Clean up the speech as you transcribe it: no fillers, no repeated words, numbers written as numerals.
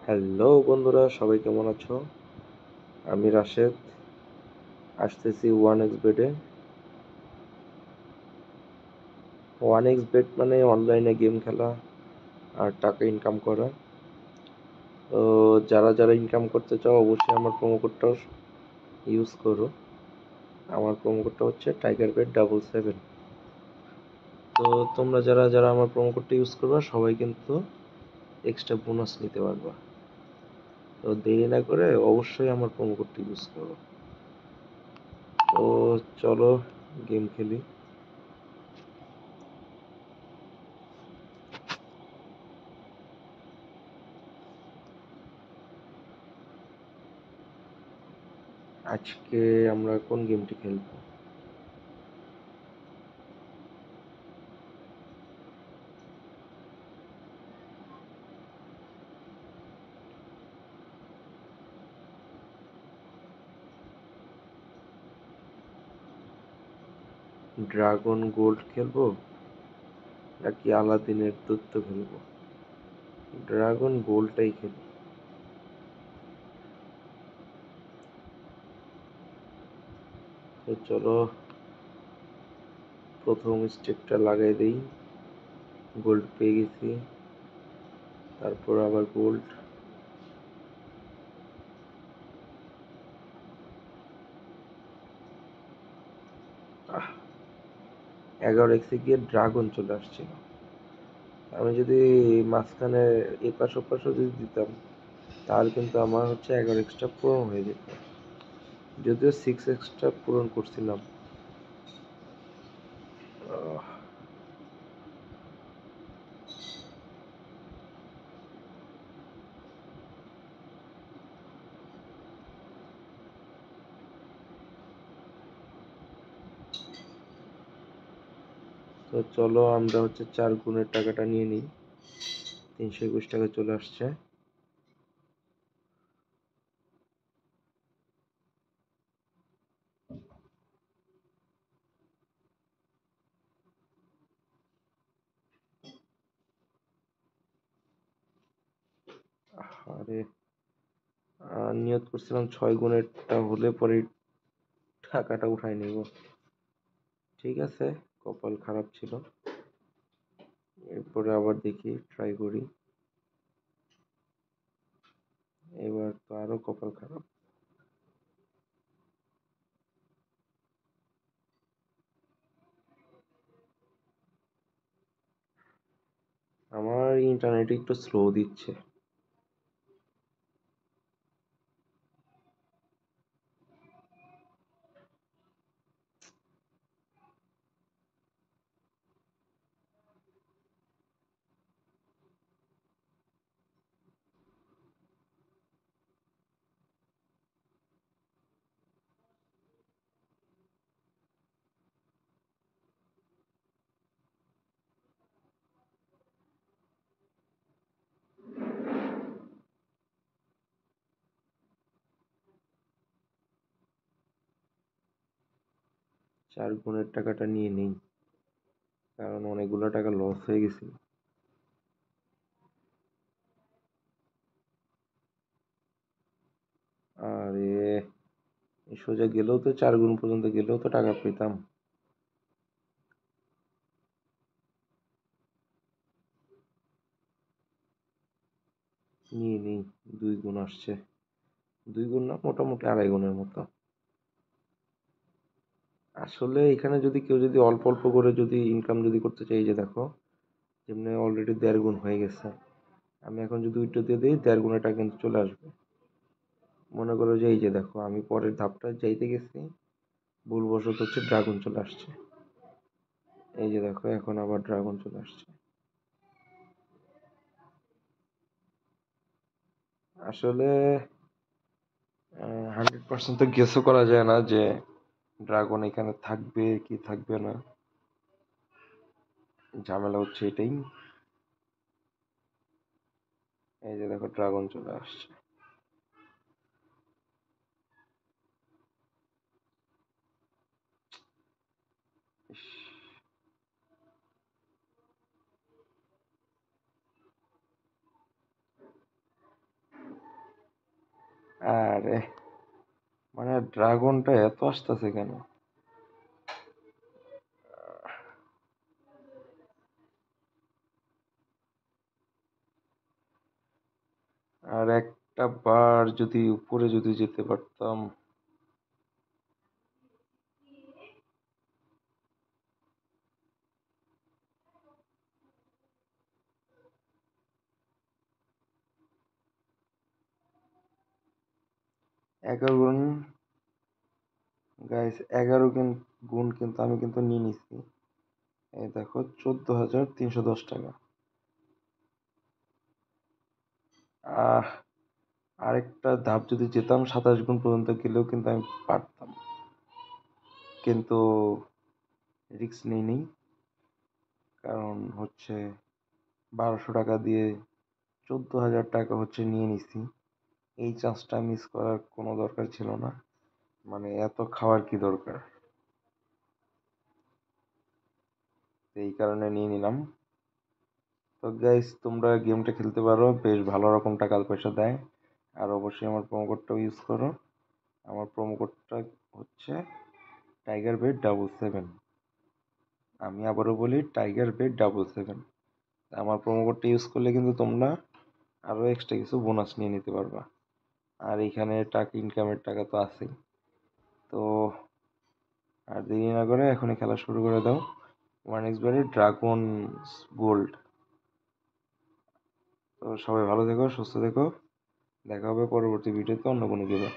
Hello বন্ধুরা, সবাই কেমন আছো? আমি রাশেদ। আসতেছি ওয়ান এক্স বেডে। ওয়ান এক্স বেড মানে অনলাইনে গেম খেলা আর টাকা ইনকাম করা। তো যারা যারা ইনকাম করতে চাও অবশ্যই আমার প্রোমো কোডটা ইউজ করো। আমার প্রোমো কোডটা হচ্ছে টাইগার বেড 77। তো তোমরা যারা যারা আমার প্রোমো কোডটা ইউজ করবা সবাই কিন্তু এক্সট্রা বোনাস নিতে পারবা। তো দেরি না করে অবশ্যই আমার প্রোমো কোডটা ইউজ করো। তো চলো গেম খেলি। আজকে আমরা কোন গেমটি খেলবো? ড্রাগন গোল্ড খেলবো নাকি আলাদিনের দূত খেলবো? ড্রাগন গোল্ডটাই খেলি। তো চলো প্রথম স্টেকটা লাগাই দেই। গোল্ড পেয়ে গেছি, তারপর আবার গোল্ড। 11 এক্সে গিয়ে ড্রাগন চলে আসছিল। আমি যদি মাঝখানে এপাশ ওপাশও যদি দিতাম তাহলে কিন্তু আমার হচ্ছে 11 এক্সটা পূরণ হয়ে যেত। যদিও 6 এক্সটা পূরণ করছিলাম। আহ, তো চলো আমরা হচ্ছে 4 গুণের টাকাটা নিয়ে নিই। 321 টাকা চলে আসছে। আরে নিয়ত করছিলাম 6 গুণেরটা হলে পরে টাকাটা উঠাই নেব। ঠিক আছে, কপাল খারাপ ছিল। এরপরে আবার দেখি, ট্রাই করি। এবার তো আরো কপাল খারাপ। আমার ইন্টারনেট একটু স্লো দিচ্ছে। চার গুণের টাকাটা নিয়ে নেই, কারণ অনেকগুলো টাকা লস হয়ে গেছিল। আরে সোজা গেলেও তো 4 গুণ পর্যন্ত গেলেও তো টাকা পেতাম। নিয়ে নেই। 2 গুণ আসছে। 2 গুণ না, মোটামুটি 2.5 গুণের মতো। আসলে এখানে যদি কেউ যদি অল্প অল্প করে যদি ইনকাম যদি করতে চাই, এই যে দেখো যেমনি অলরেডি 1.5 গুণ হয়ে গেছে। আমি এখন যদি উইথড্র দিয়ে দিই 1.5 গুণের টাকা কিন্তু চলে আসবে। মনে করো যে এই যে দেখো আমি পরের ধাপটা যাইতে গেছি, ভুলবশত হচ্ছে ড্রাগন চলে আসছে। এই যে দেখো এখন আবার ড্রাগন চলে আসছে। আসলে 100% তো গেসও করা যায় না যে ড্রাগন এখানে থাকবে কি থাকবে না। ঝামেলা হচ্ছে এটাই। এই যে দেখো ড্রাগন চলে আসছে। ইস, আরে মানে ড্রাগনটা এত আসতেছে কেন? আর একটা বার যদি উপরে যদি যেতে পারতাম। এগারো গুণ, গাইস 11 গুণ কিন্তু আমি কিন্তু নিয়ে নিছি। এই দেখো 14,310 টাকা। আহ আরেকটা ধাপ যদি যেতাম 27 গুণ পর্যন্ত গেলেও কিন্তু আমি পারতাম, কিন্তু রিস্ক নিইনি। কারণ হচ্ছে 1200 টাকা দিয়ে 14,000 টাকা হচ্ছে নিয়ে নিছি। এই চান্সটা মিস করার কোনো দরকার ছিল না, মানে এত খাওয়ার কি দরকার, তো এই কারণে নিয়ে নিলাম। তো গাইস তোমরা গেমটা খেলতে পারো, বেশ ভালো রকম টাকা পয়সা দেয়। আর অবশ্যই আমার প্রোমো কোডটাও ইউজ করো। আমার প্রোমো কোডটা হচ্ছে টাইগার বেড 77। আমি আবারও বলি টাইগার বেড 77। আমার প্রোমো কোডটা ইউজ করলে কিন্তু তোমরা আরও এক্সট্রা কিছু বোনাস নিয়ে নিতে পারবা। আর এখানে টাকা ইনকামের টাকা তো আছেই। তো আর দেরি না করে এখনই খেলা শুরু করে দাও। ওয়ান এক্সবারে ড্রাগন গোল্ড। তো সবাই ভালো থেকো, সুস্থ থেকো। দেখা হবে পরবর্তী ভিডিওতে অন্য কোনো গেমে।